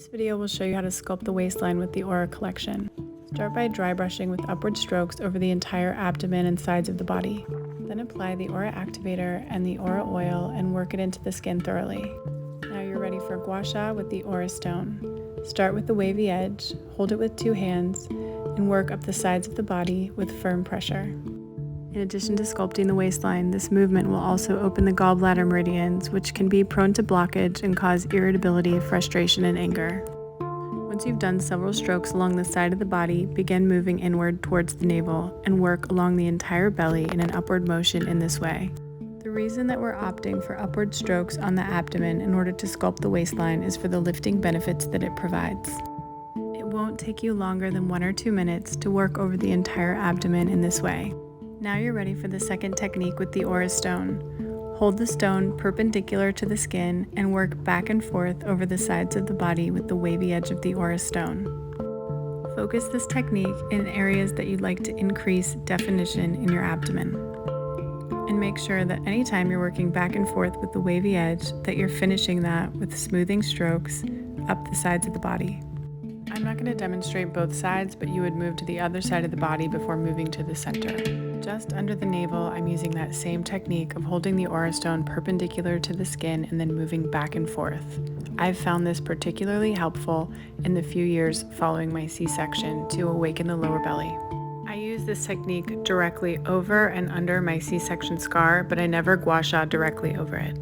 This video will show you how to sculpt the waistline with the Aura collection. Start by dry brushing with upward strokes over the entire abdomen and sides of the body. Then apply the Aura activator and the Aura oil and work it into the skin thoroughly. Now you're ready for gua sha with the Aura stone. Start with the wavy edge, hold it with 2 hands, and work up the sides of the body with firm pressure. In addition to sculpting the waistline, this movement will also open the gallbladder meridians, which can be prone to blockage and cause irritability, frustration, and anger. Once you've done several strokes along the side of the body, begin moving inward towards the navel and work along the entire belly in an upward motion in this way. The reason that we're opting for upward strokes on the abdomen in order to sculpt the waistline is for the lifting benefits that it provides. It won't take you longer than 1 or 2 minutes to work over the entire abdomen in this way. Now you're ready for the second technique with the Aura stone. Hold the stone perpendicular to the skin and work back and forth over the sides of the body with the wavy edge of the Aura stone. Focus this technique in areas that you'd like to increase definition in your abdomen. And make sure that anytime you're working back and forth with the wavy edge, that you're finishing that with smoothing strokes up the sides of the body. I'm not going to demonstrate both sides, but you would move to the other side of the body before moving to the center. Just under the navel, I'm using that same technique of holding the Aura stone perpendicular to the skin and then moving back and forth. I've found this particularly helpful in the few years following my C-section to awaken the lower belly. I use this technique directly over and under my C-section scar, but I never gua sha directly over it.